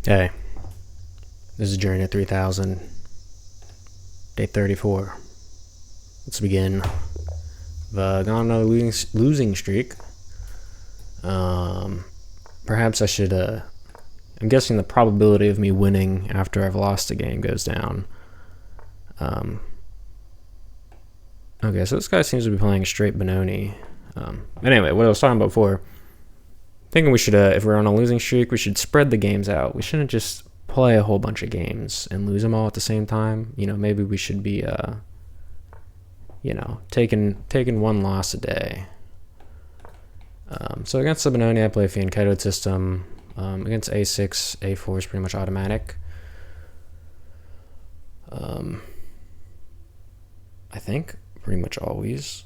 Hey, this is Journey to 3000, day 34. Let's begin. I've gone on a losing streak. Perhaps I should, I'm guessing the probability of me winning after I've lost a game goes down. Okay, so this guy seems to be playing straight Benoni. But anyway, what I was talking about before, thinking we should, if we're on a losing streak, we should spread the games out. We shouldn't just play a whole bunch of games and lose them all at the same time. You know, maybe we should be, taking one loss a day. So against the Benoni, I play a Fianchettoed system. Against A6, A4 is pretty much automatic. I think pretty much always.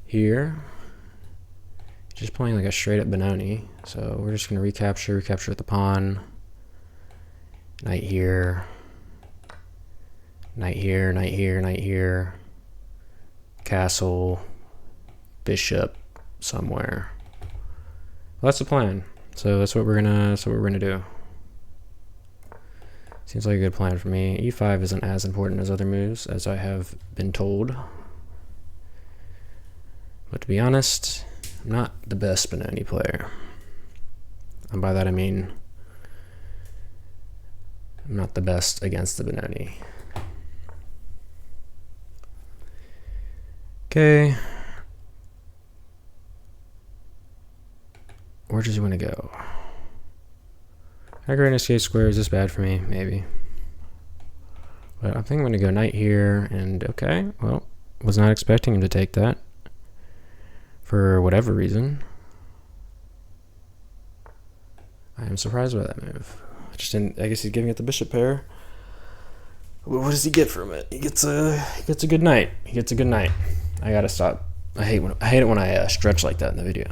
Here, just playing like a straight up Benoni. So we're just gonna recapture with the pawn. Knight here. Knight here, knight here, knight here. Castle. Bishop somewhere. Well, that's the plan. So that's what we're gonna do. Seems like a good plan for me. E5 isn't as important as other moves, as I have been told. But to be honest, I'm not the best Benoni player. And by that I mean I'm not the best against the Benoni. Okay. Where does he want to go? Can I escape square? Is this bad for me? Maybe. But I think I'm going to go knight here, and okay, well, was not expecting him to take that. For whatever reason. I am surprised by that move. I guess he's giving it the bishop pair. What does he get from it? He gets a good knight. He gets a good knight. I gotta stop. I hate it when I stretch like that in the video.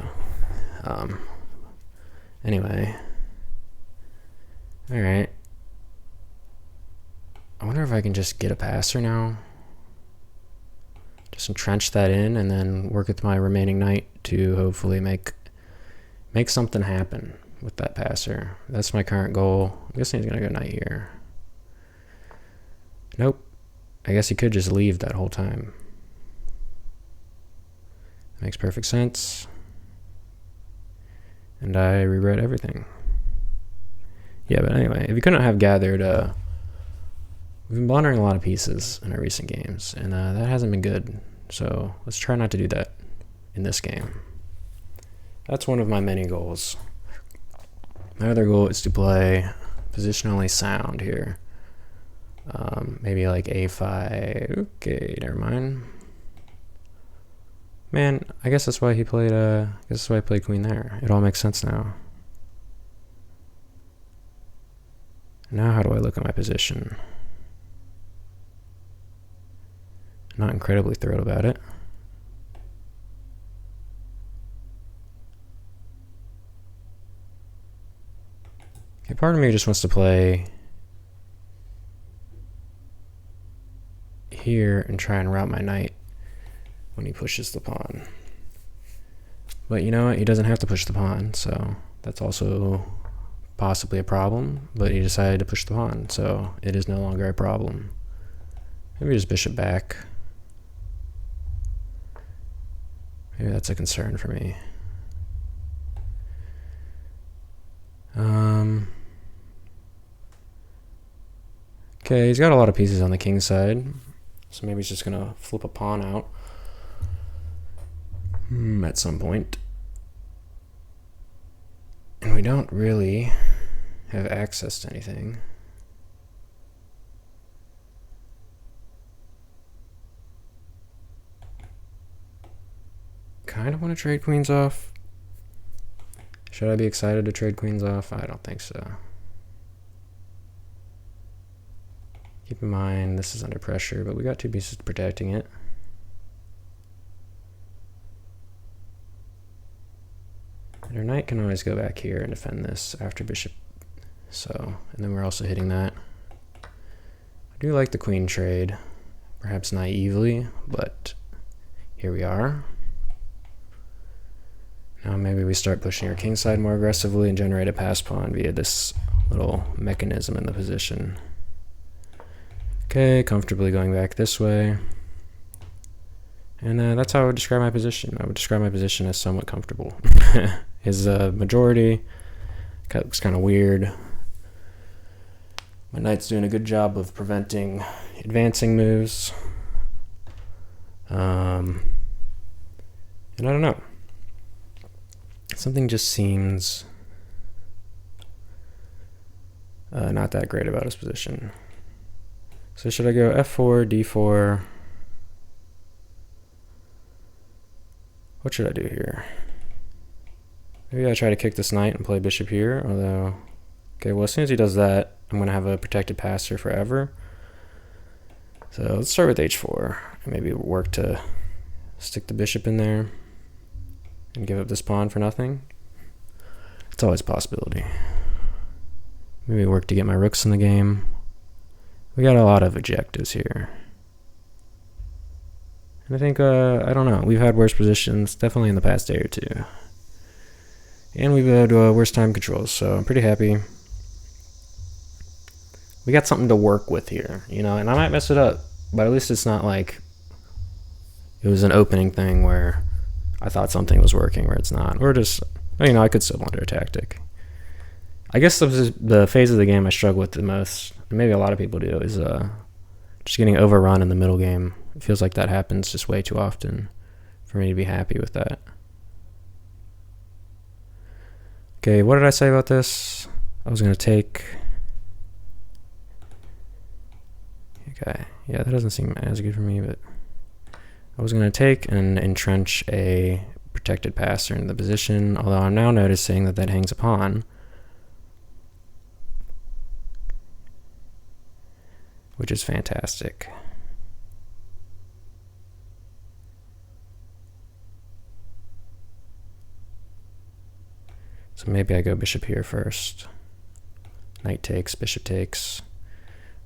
Anyway. Alright. I wonder if I can just get a passer now. Just entrench that in and then work with my remaining knight to hopefully make something happen with that passer. That's my current goal. I'm guessing he's gonna go knight here. Nope. I guess he could just leave that whole time. Makes perfect sense. And I rewrote everything. Yeah, but anyway, if you couldn't have gathered, we've been blundering a lot of pieces in our recent games, and that hasn't been good. So let's try not to do that in this game. That's one of my many goals. My other goal is to play positionally sound here. Maybe like A5. Okay, never mind. Man, I guess that's why he played. I guess that's why I played queen there. It all makes sense now. Now, how do I look at my position? Not incredibly thrilled about it. Okay, part of me just wants to play here and try and route my knight when he pushes the pawn. But you know what? He doesn't have to push the pawn, so that's also possibly a problem. But he decided to push the pawn, so it is no longer a problem. Maybe just bishop back. Maybe that's a concern for me. Okay, he's got a lot of pieces on the king side, so maybe he's just gonna flip a pawn out at some point. And we don't really have access to anything. Kind of want to trade queens off. Should I be excited to trade queens off? I don't think so. Keep in mind, this is under pressure, but we got two pieces protecting it. And our knight can always go back here and defend this after bishop. So, and then we're also hitting that. I do like the queen trade, perhaps naively, but here we are. Now maybe we start pushing our kingside more aggressively and generate a pass pawn via this little mechanism in the position. Okay, comfortably going back this way. And that's how I would describe my position. I would describe my position as somewhat comfortable. His majority looks kind of weird. My knight's doing a good job of preventing advancing moves. And I don't know. Something just seems not that great about his position. So should I go f4, d4? What should I do here? Maybe I try to kick this knight and play bishop here, although... Okay, well, as soon as he does that, I'm going to have a protected passer forever. So let's start with h4, and maybe work to stick the bishop in there and give up this pawn for nothing. It's always a possibility. Maybe work to get my rooks in the game. We got a lot of objectives here. And I think, I don't know, we've had worse positions, definitely in the past day or two. And we've had worse time controls, so I'm pretty happy. We got something to work with here, you know, and I might mess it up, but at least it's not like it was an opening thing where I thought something was working where it's not, or just, you know, I could still blunder a tactic. I guess the phase of the game I struggle with the most, and maybe a lot of people do, is just getting overrun in the middle game. It feels like that happens just way too often for me to be happy with that. Okay, what did I say about this? I was going to take... Okay, yeah, that doesn't seem as good for me, but I was going to take and entrench a protected passer in the position, although I'm now noticing that that hangs a pawn, which is fantastic. So maybe I go bishop here first. Knight takes, bishop takes,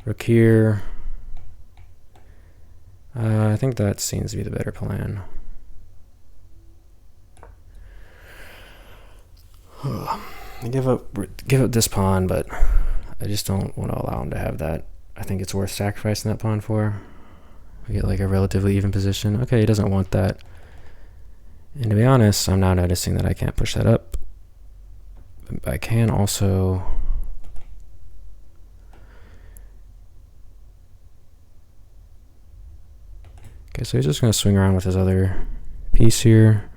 rook here. I think that seems to be the better plan. Give up this pawn, but I just don't want to allow him to have that. I think it's worth sacrificing that pawn for. We get like a relatively even position. Okay, he doesn't want that. And to be honest, I'm now noticing that I can't push that up. I can also... Okay, so he's just going to swing around with his other piece here.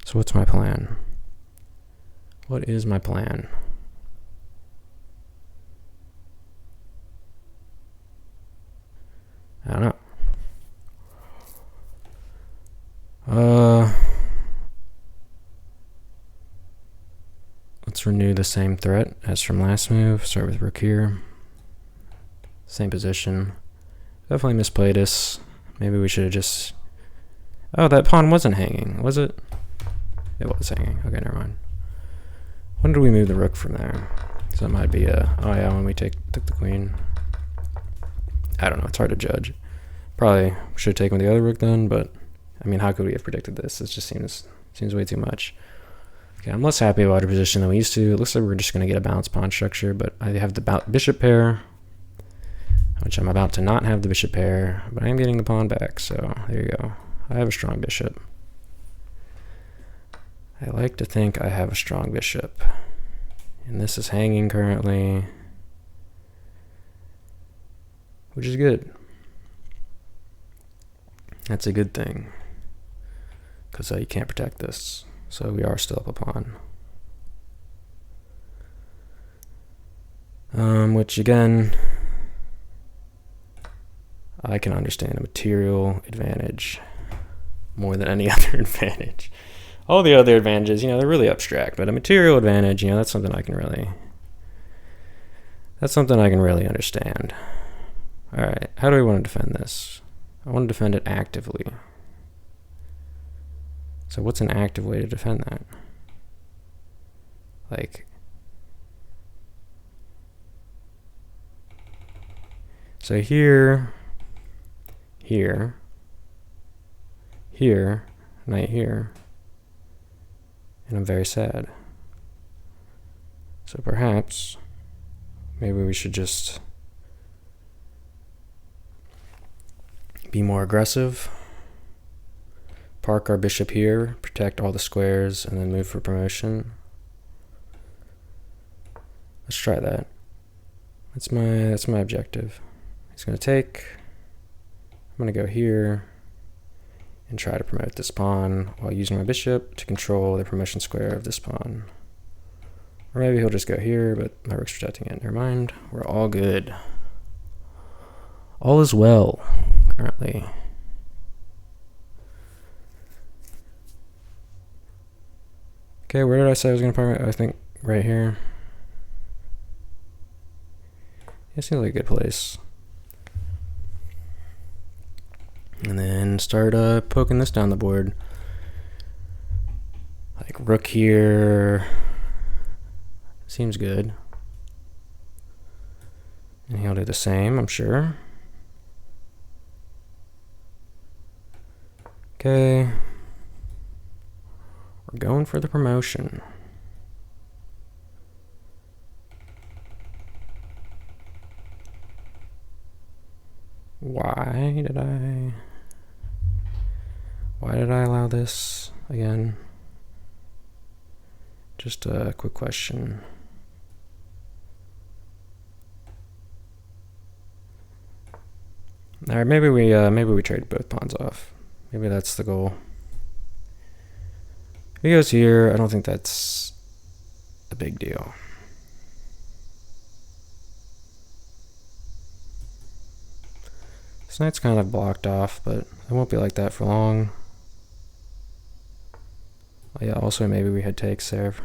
So what's my plan? What is my plan? I don't know. Let's renew the same threat as from last move. Start with rook here. Same position. Definitely misplayed us. Maybe we should have just... Oh, that pawn wasn't hanging, was it? It was hanging. Okay, never mind. When did we move the rook from there? So that might be a... Oh yeah, when we took the queen. I don't know, it's hard to judge. Probably should have taken the other rook then, but I mean, how could we have predicted this? It just seems way too much. Okay, I'm less happy about our position than we used to. It looks like we're just going to get a balanced pawn structure, but I have the bishop pair, which I'm about to not have the bishop pair, but I am getting the pawn back, so there you go. I have a strong bishop. I like to think I have a strong bishop. And this is hanging currently, which is good. That's a good thing, because you can't protect this. So we are still up a pawn. Which again, I can understand a material advantage more than any other advantage. All the other advantages, you know, they're really abstract, but a material advantage, you know, that's something I can really understand. All right, how do we want to defend this? I want to defend it actively. So what's an active way to defend that? Like, So here, here, here, knight here, and I'm very sad. So perhaps, maybe we should just be more aggressive, park our bishop here, protect all the squares, and then move for promotion. Let's try that. That's my objective. He's gonna take. I'm gonna go here and try to promote this pawn while using my bishop to control the promotion square of this pawn. Or maybe he'll just go here, but my rook's protecting it. Never mind. We're all good. All is well currently. Okay, where did I say I was gonna promote? I think right here. It seems like a good place. And then start poking this down the board. Like rook here. Seems good. And he'll do the same, I'm sure. Okay. We're going for the promotion. Why did I allow this again? Just a quick question. All right, maybe we trade both pawns off. Maybe that's the goal. If he goes here, I don't think that's a big deal. This knight's kind of blocked off, but it won't be like that for long. Oh, yeah, also maybe we had takes there.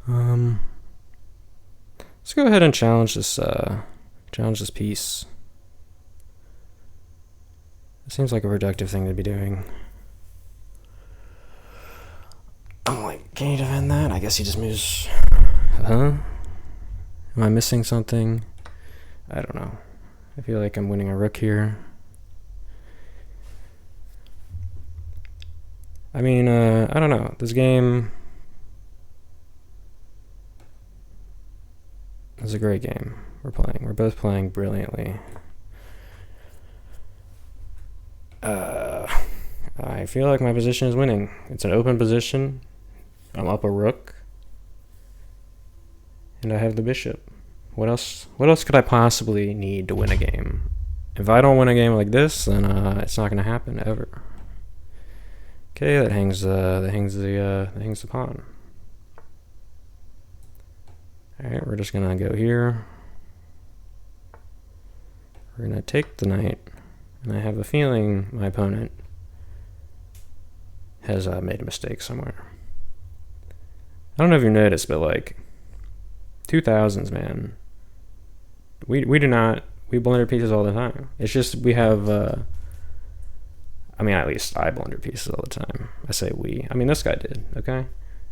Let's go ahead and challenge this piece. It seems like a productive thing to be doing. I'm like, can you defend that? I guess he just moves. Huh? Am I missing something? I don't know. I feel like I'm winning a rook here. I mean, I don't know. This game is a great game we're playing. We're both playing brilliantly. I feel like my position is winning. It's an open position. I'm up a rook. And I have the bishop. What else could I possibly need to win a game? If I don't win a game like this, then it's not going to happen ever. Okay, that hangs the pawn. All right, we're just gonna go here. We're gonna take the knight, and I have a feeling my opponent has made a mistake somewhere. I don't know if you noticed, but like 2000s, man, we blunder pieces all the time. It's just we have. I mean, at least I blunder pieces all the time. I say we. I mean, this guy did, okay?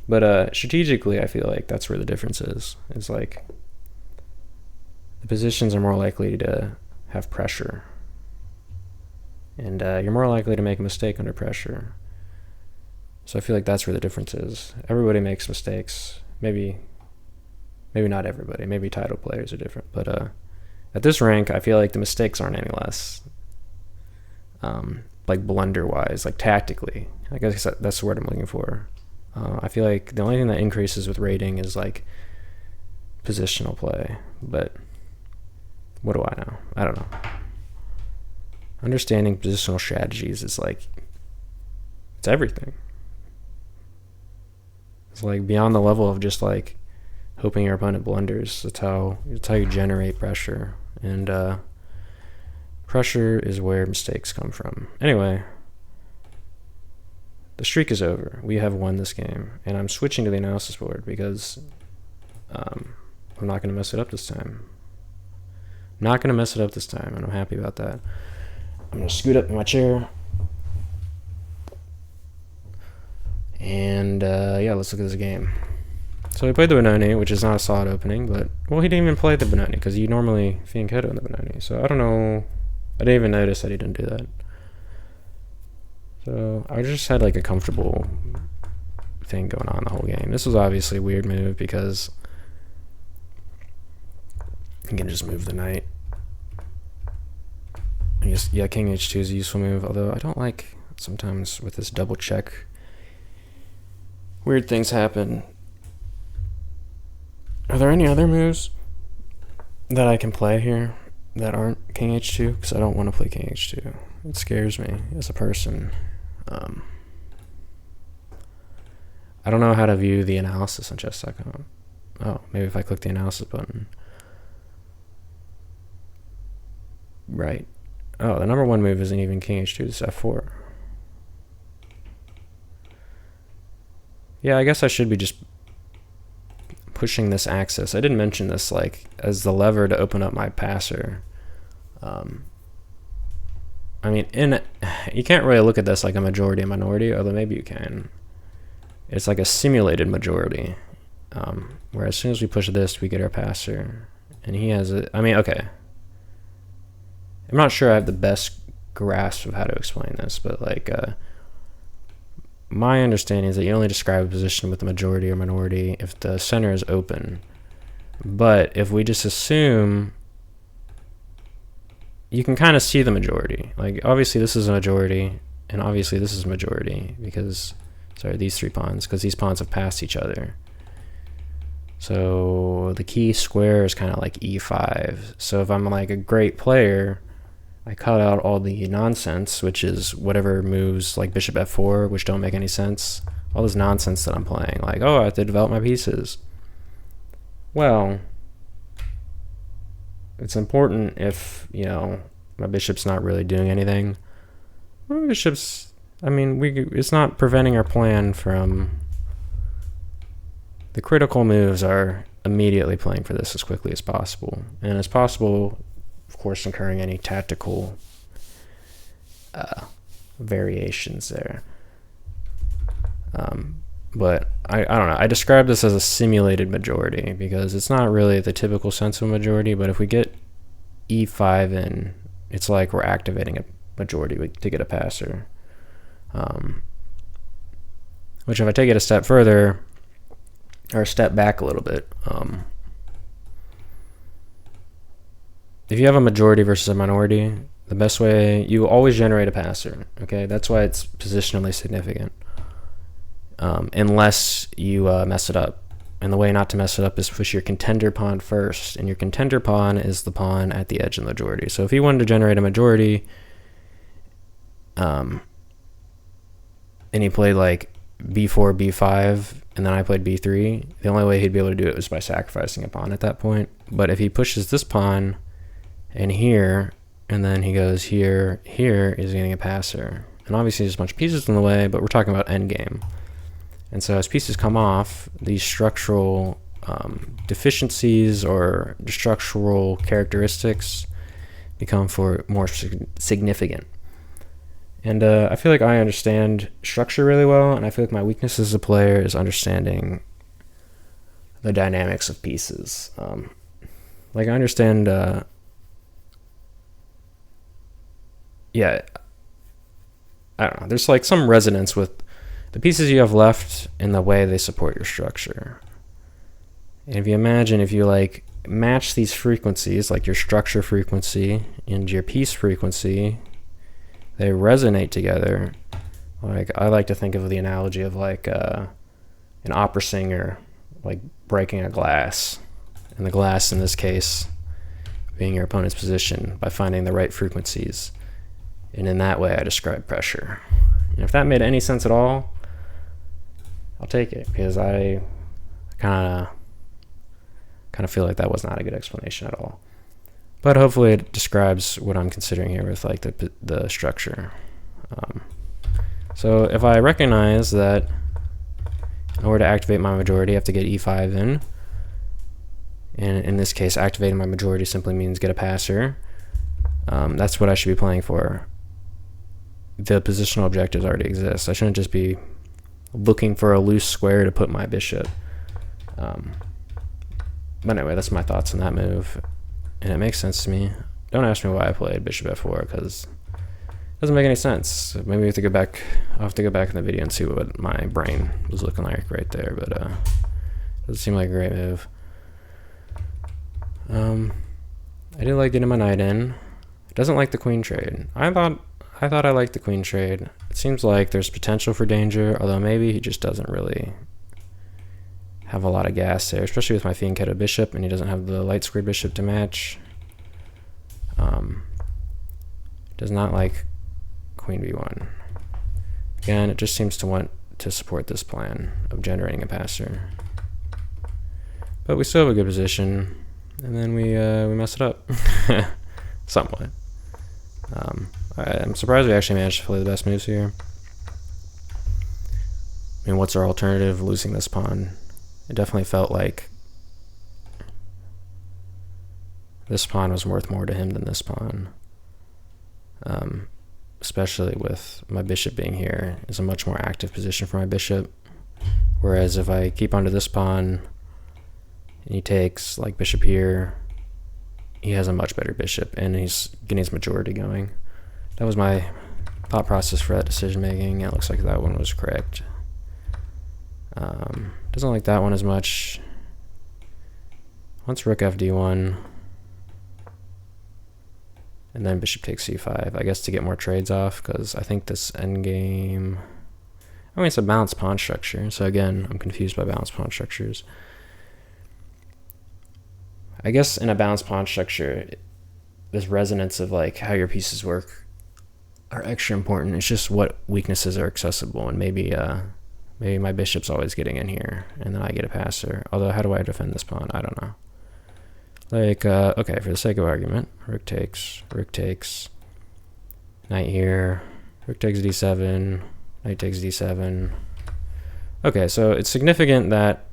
But strategically, I feel like that's where the difference is. It's like the positions are more likely to have pressure. And you're more likely to make a mistake under pressure. So I feel like that's where the difference is. Everybody makes mistakes. Maybe not everybody. Maybe title players are different. But at this rank, I feel like the mistakes aren't any less. Like blunder-wise, like tactically. I guess that's the word I'm looking for. I feel like the only thing that increases with rating is like positional play. But what do I know? I don't know. Understanding positional strategies is like, it's everything. It's like beyond the level of just like hoping your opponent blunders. That's how you generate pressure. And pressure is where mistakes come from. Anyway, the streak is over. We have won this game. And I'm switching to the analysis board because I'm not going to mess it up this time. Not going to mess it up this time, and I'm happy about that. I'm going to scoot up in my chair. And yeah, let's look at this game. So he played the Benoni, which is not a solid opening, but, well, he didn't even play the Benoni, because you normally fianchetto in the Benoni. So I don't know. I didn't even notice that he didn't do that. So I just had like a comfortable thing going on the whole game. This was obviously a weird move because you can just move the knight. And just, yeah, king h2 is a useful move, although I don't like sometimes with this double check. Weird things happen. Are there any other moves that I can play here that aren't king h2? Because I don't want to play king h2. It scares me as a person. I don't know how to view the analysis on chess.com. Oh, maybe if I click the analysis button. Right. Oh, the number one move isn't even king h2, it's f4. Yeah, I guess I should be just pushing this axis. I didn't mention this like as the lever to open up my passer. I mean, you can't really look at this like a majority and minority, although maybe you can. It's like a simulated majority, where as soon as we push this, we get our passer, and he has it. I mean, okay. I'm not sure I have the best grasp of how to explain this, but like, my understanding is that you only describe a position with a majority or minority if the center is open. But if we just assume, you can kind of see the majority. Like, obviously this is a majority, and obviously this is a majority because, sorry, these three pawns, because these pawns have passed each other. So the key square is kind of like e5. So if I'm like a great player, I cut out all the nonsense, which is whatever moves like bishop f4, which don't make any sense. All this nonsense that I'm playing, like, oh, I have to develop my pieces. Well, it's important if, you know, my bishop's not really doing anything. My bishop's, I mean, it's not preventing our plan from, the critical moves are immediately playing for this as quickly as possible. And as possible, of course, incurring any tactical variations there. But I don't know. I describe this as a simulated majority because it's not really the typical sense of a majority, but if we get e5 in, it's like we're activating a majority to get a passer. Which if I take it a step further, or a step back a little bit, if you have a majority versus a minority, the best way, you always generate a passer, okay? That's why it's positionally significant. Unless you mess it up. And the way not to mess it up is push your contender pawn first, and your contender pawn is the pawn at the edge of the majority. So if you wanted to generate a majority, and he played like b4, b5, and then I played b3, the only way he'd be able to do it was by sacrificing a pawn at that point. But if he pushes this pawn and here, and then he goes here, here, is getting a passer. And obviously there's a bunch of pieces in the way, but we're talking about endgame. And so as pieces come off, these structural deficiencies or structural characteristics become more significant. And I feel like I understand structure really well, and I feel like my weakness as a player is understanding the dynamics of pieces. Like I understand, yeah, I don't know, there's like some resonance with the pieces you have left and the way they support your structure. And if you imagine, if you like match these frequencies, like your structure frequency and your piece frequency, they resonate together. Like I like to think of the analogy of like an opera singer like breaking a glass, and the glass in this case being your opponent's position by finding the right frequencies. And in that way I describe pressure. And if that made any sense at all, I'll take it, because I kind of feel like that was not a good explanation at all. But hopefully it describes what I'm considering here with like the structure. So if I recognize that in order to activate my majority, I have to get e5 in. And in this case, activating my majority simply means get a passer. That's what I should be playing for. The positional objectives already exist. I shouldn't just be looking for a loose square to put my bishop. But anyway, that's my thoughts on that move, and it makes sense to me. Don't ask me why I played bishop f4, because it doesn't make any sense. Maybe we have to go back. I'll have to go back in the video and see what my brain was looking like right there, but it doesn't seem like a great move. I did like getting my knight in. It doesn't like the queen trade. I thought I liked the queen trade. It seems like there's potential for danger, although maybe he just doesn't really have a lot of gas there, especially with my fianchetto bishop, and he doesn't have the light squared bishop to match. Does not like queen b1. Again, it just seems to want to support this plan of generating a passer. But we still have a good position, and then we mess it up somewhat. I'm surprised we actually managed to play the best moves here. I mean, what's our alternative? Losing this pawn. It definitely felt like this pawn was worth more to him than this pawn. Especially with my bishop being here, is a much more active position for my bishop. Whereas if I keep onto this pawn, and he takes like bishop here, he has a much better bishop, and he's getting his majority going. That was my thought process for that decision making. It looks like that one was correct. Doesn't like that one as much. Wants rook fd1, and then bishop takes c5, I guess to get more trades off, because I think this endgame, I mean, it's a balanced pawn structure, so again, I'm confused by balanced pawn structures. I guess in a balanced pawn structure, this resonance of like how your pieces work are extra important. It's just what weaknesses are accessible, and maybe my bishop's always getting in here, and then I get a passer. Although, how do I defend this pawn? I don't know. Like, okay, for the sake of argument, rook takes, knight here, rook takes d7, knight takes d7. Okay, so it's significant that,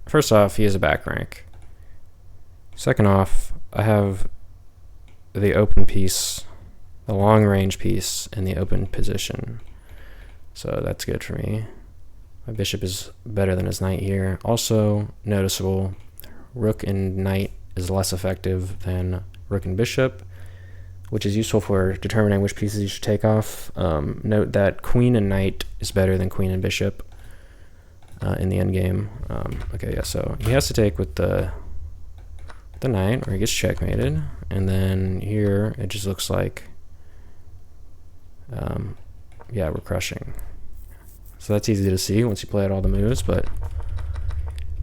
first off, he has a back rank. Second off, I have the open piece, the long range piece, in the open position. So that's good for me. My bishop is better than his knight here. Also noticeable, rook and knight is less effective than rook and bishop, which is useful for determining which pieces you should take off. Note that queen and knight is better than queen and bishop in the endgame. Okay, yeah, so he has to take with the knight, or he gets checkmated, and then here it just looks like, yeah, we're crushing. So that's easy to see once you play out all the moves, but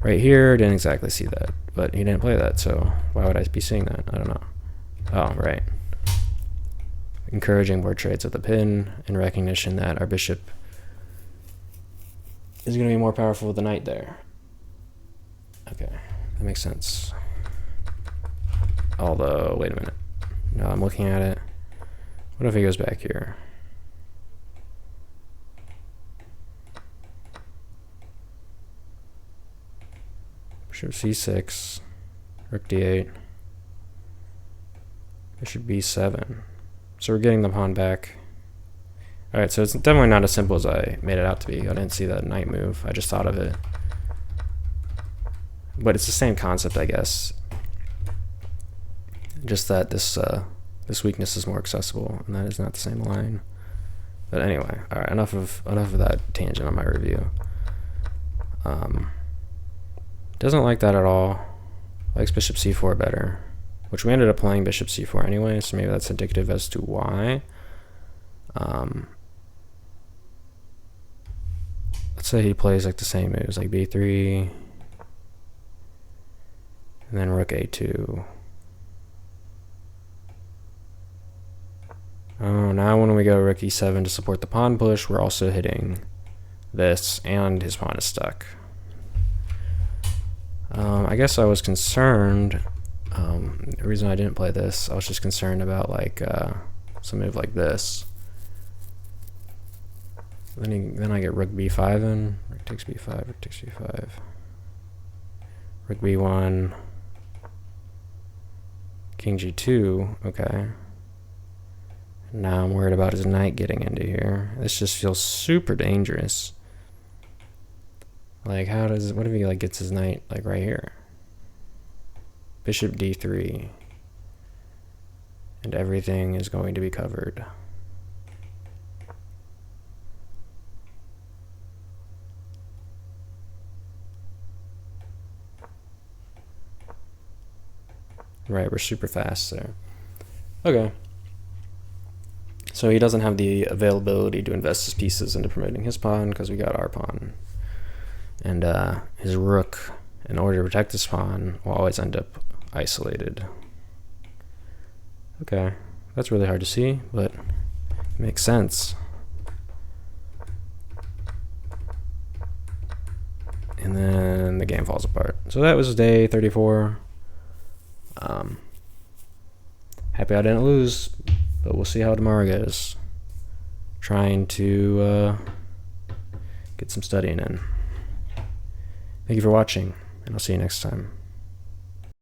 right here, didn't exactly see that, but he didn't play that, so why would I be seeing that? I don't know. Oh, right. Encouraging more trades at the pin in recognition that our bishop is going to be more powerful with the knight there. Okay, that makes sense. Although, wait a minute. No, I'm looking at it. What if he goes back here? Bishop c6, rook d8, bishop b7. So we're getting the pawn back. Alright, so it's definitely not as simple as I made it out to be. I didn't see that knight move. I just thought of it. But it's the same concept, I guess. Just that this weakness is more accessible, and that is not the same line. But anyway, all right, enough of that tangent on my review. Doesn't like that at all. Likes bishop c4 better, which we ended up playing bishop c4 anyway, so maybe that's indicative as to why. Let's say he plays like the same moves, like b3, and then rook a2. Oh, now when we go rook e7 to support the pawn push, we're also hitting this, and his pawn is stuck. I guess I was concerned, the reason I didn't play this, I was just concerned about like some move like this. Then I get rook b5 in, rook takes b5, rook takes b5, rook b1, king g2, okay. Now I'm worried about his knight getting into here. This just feels super dangerous. Like, what if he like gets his knight like right here? Bishop d3. And everything is going to be covered. Right, we're super fast there. Okay. So he doesn't have the availability to invest his pieces into promoting his pawn because we got our pawn. And his rook, in order to protect his pawn, will always end up isolated. Okay, that's really hard to see, but it makes sense. And then the game falls apart. So that was day 34. Happy I didn't lose, but we'll see how tomorrow goes. Trying to get some studying in. Thank you for watching, and I'll see you next time.